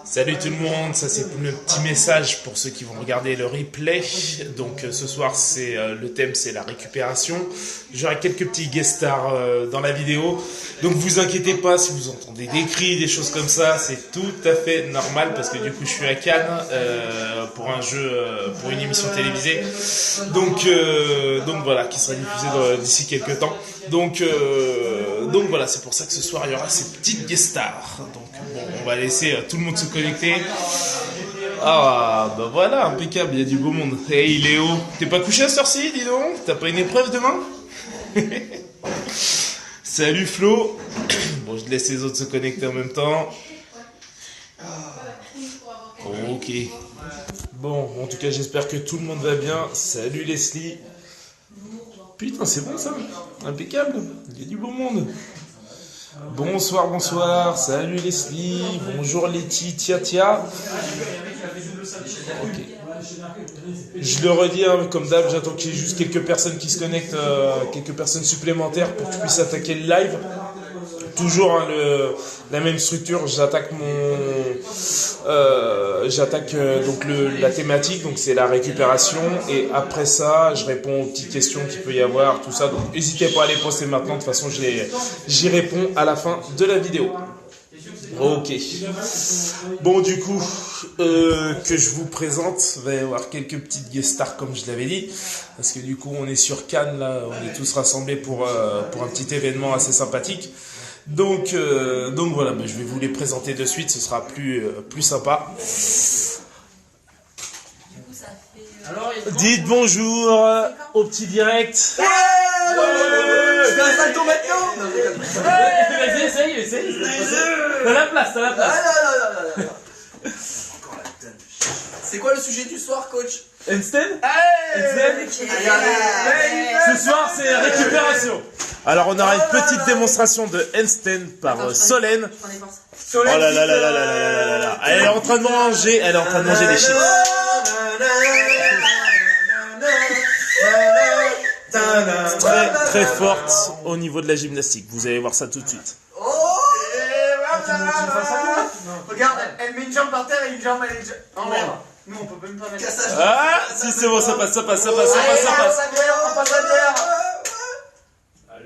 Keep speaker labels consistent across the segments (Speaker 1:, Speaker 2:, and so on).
Speaker 1: Salut tout le monde, ça c'est le petit message pour ceux qui vont regarder le replay. Donc ce soir c'est le thème, c'est la récupération. J'aurai quelques petits guest stars dans la vidéo. Donc vous inquiétez pas si vous entendez des cris, des choses comme ça, c'est tout à fait normal parce que du coup je suis à Cannes pour un jeu, pour une émission télévisée. Donc voilà, qui sera diffusée d'ici quelques temps. Donc voilà, c'est pour ça que ce soir il y aura ces petites guest stars. Donc bon, on va laisser tout le monde se connecter. Ah bah voilà, impeccable, il y a du beau monde. Hey Léo, t'es pas couché à cette heure-ci, dis donc? T'as pas une épreuve demain? Salut Flo. Bon, je laisse les autres se connecter en même temps. Ok. Bon, en tout cas j'espère que tout le monde va bien. Salut Leslie. Putain, c'est bon ça. Impeccable. Il y a du beau monde. Bonsoir, bonsoir. Salut Leslie. Bonjour Letty. Tia. Ok. Je le redis, hein, comme d'hab, j'attends qu'il y ait juste quelques personnes qui se connectent, quelques personnes supplémentaires pour que je puisse attaquer le live. Toujours hein, la même structure, j'attaque donc la thématique, donc c'est la récupération, et après ça je réponds aux petites questions qu'il peut y avoir, tout ça, donc n'hésitez pas à les poster maintenant, de toute façon j'y réponds à la fin de la vidéo. Ok. Bon, du coup, que je vous présente, il va y avoir quelques petites guest stars comme je l'avais dit, parce que du coup on est sur Cannes, là, on est tous rassemblés pour un petit événement assez sympathique. Donc voilà, mais je vais vous les présenter de suite, ce sera plus sympa. Dites bonjour au petit direct.
Speaker 2: Je un salto maintenant.
Speaker 1: Vas-y, essaye. T'as la place.
Speaker 2: Encore la tête. C'est quoi le sujet du soir, coach?
Speaker 1: Einstein.
Speaker 2: Allez.
Speaker 1: Ce soir, c'est récupération. Alors, on aura une petite démonstration de Einstein par Solène. Oh là là. Elle est en train de manger, des chips. Très forte au niveau de la gymnastique. Vous allez voir ça tout de suite.
Speaker 2: Regarde, elle met une jambe par terre et une jambe elle est en l'air. Nous on peut même pas mettre.
Speaker 1: Ah, si c'est bon, ça passe.
Speaker 2: On passe la bière.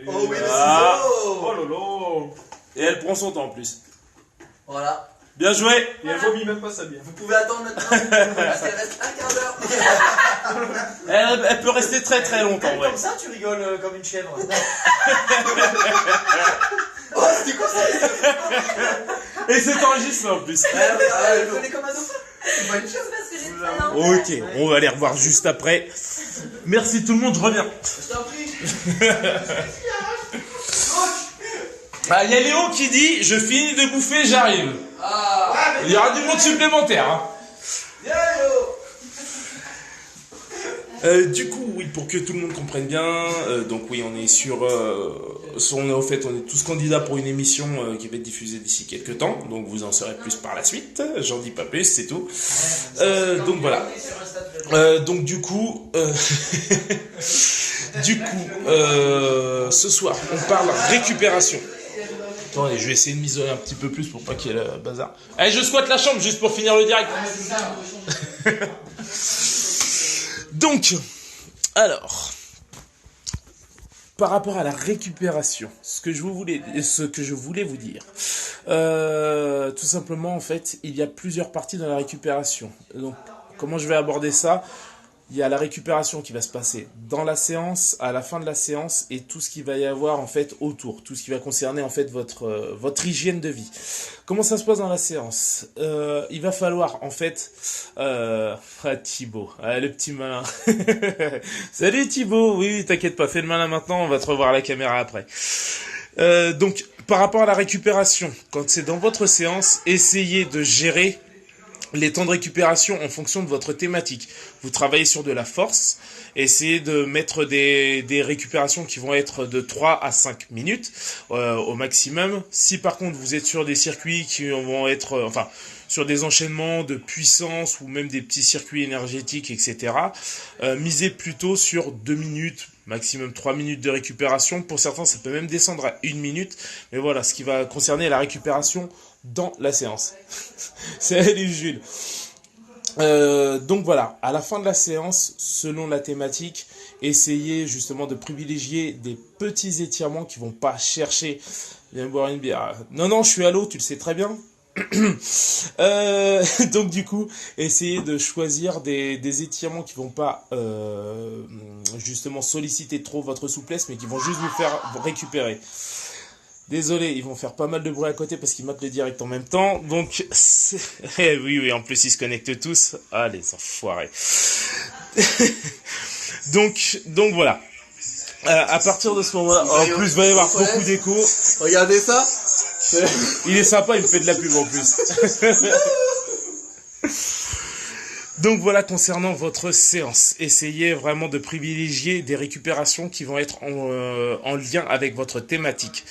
Speaker 2: Oh oui,
Speaker 1: oh lolo. Et elle prend son temps en plus.
Speaker 2: Voilà.
Speaker 1: Bien joué.
Speaker 3: Et elle vomit même pas sa bière.
Speaker 2: Vous pouvez attendre maintenant. Parce qu'elle reste un quart d'heure.
Speaker 1: Elle peut rester très très longtemps, ouais.
Speaker 2: Comme ça, tu rigoles comme une chèvre. Oh, c'était quoi ça?
Speaker 1: Et c'est enregistré en plus.
Speaker 2: Elle connaît comme un dauphin. C'est pas une chose parce que j'ai fait.
Speaker 1: Ok, on va les revoir juste après. Merci tout le monde, je reviens.
Speaker 2: Je t'en prie.
Speaker 1: Ah, il y a Léo qui dit, je finis de bouffer, j'arrive. Il y aura du monde supplémentaire. Hein. Du coup, oui, pour que tout le monde comprenne bien, donc oui, on est on est tous candidats pour une émission qui va être diffusée d'ici quelques temps, donc vous en saurez plus par la suite, j'en dis pas plus, c'est tout. Donc voilà. Donc du coup, ce soir, on parle récupération. Attendez, je vais essayer de m'isoler un petit peu plus pour pas qu'il y ait le bazar. Allez, je squatte la chambre juste pour finir le direct. Donc, alors, par rapport à la récupération, ce que je voulais vous dire, tout simplement, en fait, il y a plusieurs parties dans la récupération. Donc, comment je vais aborder ça? Il y a la récupération qui va se passer dans la séance, à la fin de la séance, et tout ce qui va y avoir en fait autour, tout ce qui va concerner en fait votre hygiène de vie. Comment ça se passe dans la séance? Il va falloir en fait Thibaut, le petit malin. Salut Thibaut, oui t'inquiète pas, fais le malin maintenant, on va te revoir à la caméra après. Donc par rapport à la récupération, quand c'est dans votre séance, essayez de gérer les temps de récupération en fonction de votre thématique. vous travaillez sur de la force. Essayez de mettre des récupérations qui vont être de 3 à 5 minutes au maximum. Si par contre vous êtes sur des circuits qui vont être, sur des enchaînements de puissance ou même des petits circuits énergétiques, etc., misez plutôt sur 2 minutes, maximum 3 minutes de récupération. Pour certains, ça peut même descendre à 1 minute. Mais voilà, ce qui va concerner la récupération dans la séance. C'est allé, Jules. Donc voilà, à la fin de la séance, selon la thématique, essayez justement de privilégier des petits étirements qui vont pas chercher. Viens boire une bière. Non, je suis à l'eau, tu le sais très bien. Donc du coup, essayez de choisir des étirements qui vont pas justement solliciter trop votre souplesse, mais qui vont juste vous faire récupérer. Désolé, ils vont faire pas mal de bruit à côté parce qu'ils matent le direct en même temps. Donc, oui, en plus ils se connectent tous. Ah, les enfoirés. donc voilà. À partir de ce moment-là, en plus, il va y avoir beaucoup d'écho.
Speaker 2: Regardez ça.
Speaker 1: Il est sympa, il me fait de la pub en plus. Donc voilà, concernant votre séance, essayez vraiment de privilégier des récupérations qui vont être en lien avec votre thématique.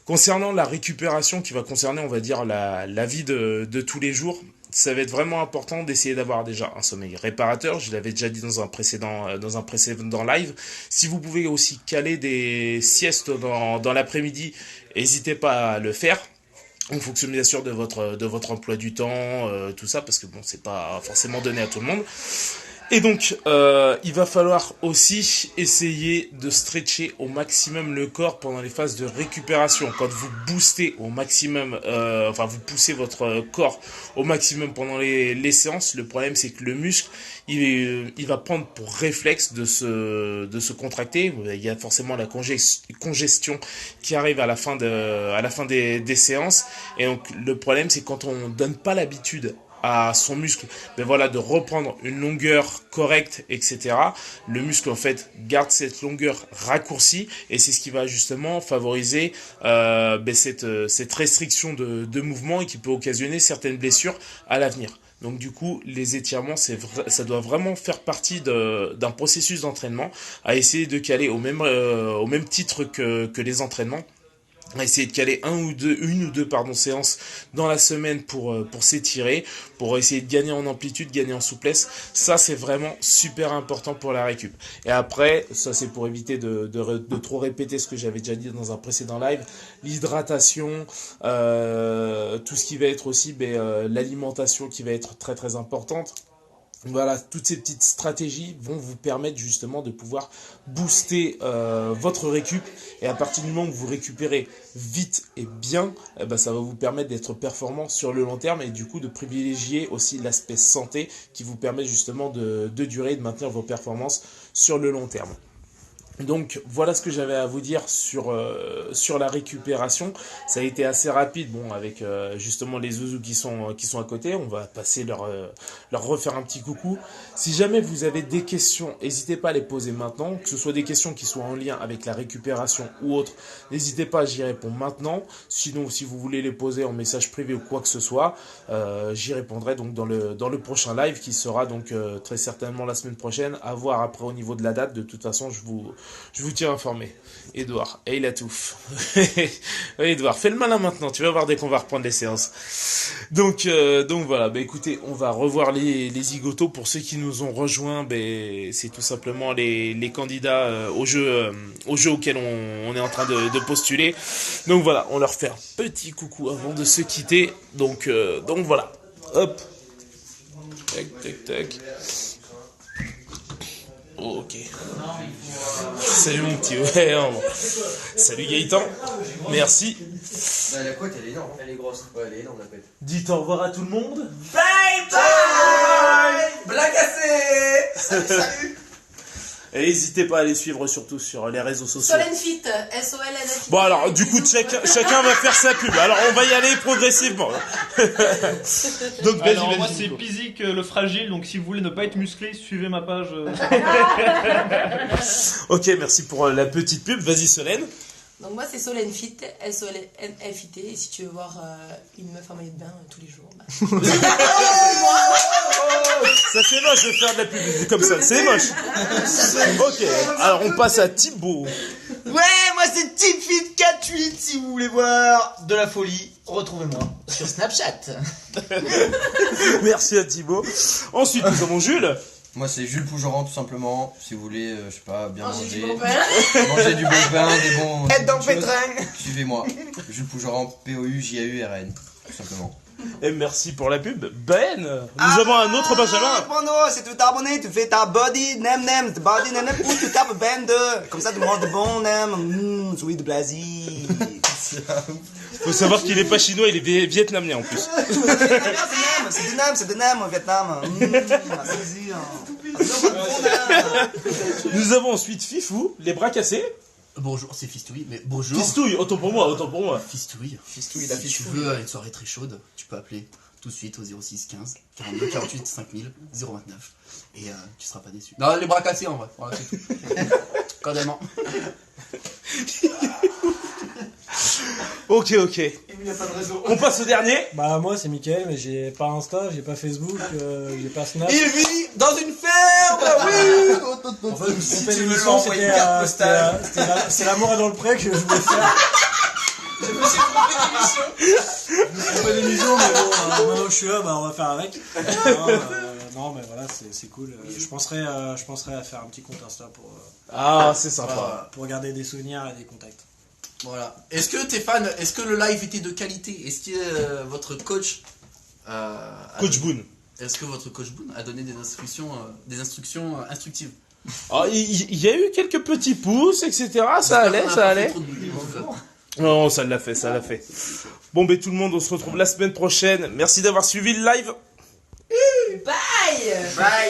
Speaker 1: Concernant la récupération qui va concerner, on va dire, la vie de tous les jours, ça va être vraiment important d'essayer d'avoir déjà un sommeil réparateur. Je l'avais déjà dit dans un précédent live. Si vous pouvez aussi caler des siestes dans l'après-midi, n'hésitez pas à le faire. En fonction bien sûr de votre emploi du temps, tout ça, parce que bon, c'est pas forcément donné à tout le monde. Et donc, il va falloir aussi essayer de stretcher au maximum le corps pendant les phases de récupération. Quand vous boostez au maximum, vous poussez votre corps au maximum pendant les séances, le problème c'est que le muscle, il va prendre pour réflexe de se contracter. Il y a forcément la congestion qui arrive à la fin des séances. Et donc, le problème c'est quand on donne pas l'habitude à son muscle, de reprendre une longueur correcte, etc. Le muscle en fait garde cette longueur raccourcie et c'est ce qui va justement favoriser cette restriction de mouvement et qui peut occasionner certaines blessures à l'avenir. Donc du coup, les étirements, ça doit vraiment faire partie d'un processus d'entraînement à essayer de caler au même titre que les entraînements. On va essayer de caler une ou deux séances dans la semaine pour s'étirer, pour essayer de gagner en amplitude, gagner en souplesse. Ça, c'est vraiment super important pour la récup. Et après, ça c'est pour éviter de trop répéter ce que j'avais déjà dit dans un précédent live. L'hydratation, tout ce qui va être aussi l'alimentation qui va être très très importante. Voilà, toutes ces petites stratégies vont vous permettre justement de pouvoir booster votre récup et à partir du moment où vous récupérez vite et bien, ça va vous permettre d'être performant sur le long terme et du coup de privilégier aussi l'aspect santé qui vous permet justement de durer et de maintenir vos performances sur le long terme. Donc voilà ce que j'avais à vous dire sur la récupération. Ça a été assez rapide, avec justement les zouzous qui sont à côté. On va passer leur refaire un petit coucou. Si jamais vous avez des questions, n'hésitez pas à les poser maintenant, que ce soit des questions qui soient en lien avec la récupération ou autre. N'hésitez pas, j'y réponds maintenant. Sinon, si vous voulez les poser en message privé ou quoi que ce soit, j'y répondrai donc dans le prochain live qui sera donc très certainement la semaine prochaine. À voir après au niveau de la date. De toute façon, je vous tiens informé. Edouard, et il a tout. Edouard, fais le malin maintenant, tu vas voir dès qu'on va reprendre les séances. Donc voilà, écoutez, on va revoir les zigotos. Pour ceux qui nous ont rejoints, c'est tout simplement les candidats au jeu auquel on est en train de postuler. Donc voilà, on leur fait un petit coucou avant de se quitter. Donc voilà, hop. Tac. Oh, ok. Salut mon petit, Salut Gaëtan, merci.
Speaker 2: La couette elle est énorme, elle est grosse. Ouais, elle est énorme la couette.
Speaker 1: Dites au revoir à tout le monde.
Speaker 2: Bye bye. Blague cassée. Salut.
Speaker 1: Et n'hésitez pas à les suivre surtout sur les réseaux sociaux.
Speaker 3: Solenfit, SOLNFIT.
Speaker 1: Bon alors, du coup, chacun va faire sa pub. Alors, on va y aller progressivement.
Speaker 4: Donc, alors, moi, c'est Pizik le fragile. Donc, si vous voulez ne pas être musclé, suivez ma page.
Speaker 1: Ok, merci pour la petite pub. Vas-y, Solène.
Speaker 3: Donc, moi, c'est Solenfit, SOLNFIT. Et si tu veux voir une meuf en maillot de bain tous les jours,
Speaker 1: Ça c'est moche de faire de la pub comme ça, c'est moche. Ok, alors on passe à Thibaut.
Speaker 2: Ouais, moi c'est TeamFit48 si vous voulez voir de la folie. Retrouvez-moi sur Snapchat.
Speaker 1: Merci à Thibaut. Ensuite nous avons Jules.
Speaker 5: Moi c'est Jules Pougeran tout simplement, si vous voulez, je sais pas, bien
Speaker 3: Manger du
Speaker 5: manger,
Speaker 3: bon pain.
Speaker 5: manger du bon pain, des bons...
Speaker 2: Être dans le
Speaker 5: choses.
Speaker 2: pétrin.
Speaker 5: Suivez-moi, Jules Pougeran, P-O-U-J-A-U-R-N, tout simplement.
Speaker 1: Et merci pour la pub. Ben, nous avons un autre Benjamin.
Speaker 2: Bruno, c'est tout abonné, tu fais ta body name name, ta body name name, ou tu tapes Ben 2. Comme ça tu manges de bon name, celui de Blasi.
Speaker 1: Faut savoir qu'il est pas chinois, il est vietnamien en plus.
Speaker 2: C'est de nem au Vietnam.
Speaker 1: Nous avons ensuite Fifou, les bras cassés.
Speaker 6: Bonjour, c'est Fistouille, mais bonjour.
Speaker 1: Fistouille, autant pour moi, autant pour moi.
Speaker 6: Fistouille.
Speaker 2: Fistouille, la
Speaker 6: Si tu
Speaker 2: fistouille.
Speaker 6: veux une soirée très chaude, tu peux appeler tout de suite au 06 15 42 48 5000 029 et tu seras pas déçu. Non, les bras cassés en vrai, voilà, c'est tout. Cordialement.
Speaker 1: Ok, ok. On passe au dernier.
Speaker 7: Bah moi c'est Mickaël mais j'ai pas Insta, j'ai pas Facebook, j'ai pas Snap.
Speaker 2: Il vit dans une ferme, oui.
Speaker 7: En fait je me suis trompé
Speaker 2: tu veux
Speaker 7: d'émission,
Speaker 2: lui envoyer une carte postale.
Speaker 7: c'est l'amour est dans le pré que je voulais faire. Je me suis trompé d'émission mais bon, maintenant que je suis là bah on va faire avec. Non mais voilà c'est cool, je penserai à faire un petit compte Insta pour,
Speaker 1: Ah, c'est sympa.
Speaker 7: pour garder des souvenirs et des contacts.
Speaker 6: Voilà. Est-ce que t'es fan, est-ce que le live était de qualité? Est-ce que votre coach
Speaker 1: Coach Boone.
Speaker 6: est-ce que votre coach Boone a donné des instructions instructives?
Speaker 1: Ah, il y a eu quelques petits pouces, etc. Ça allait, ça allait. Non, ça l'a fait, ça l'a fait. Bon, ben tout le monde, on se retrouve la semaine prochaine. Merci d'avoir suivi le live.
Speaker 3: Bye.
Speaker 2: Bye.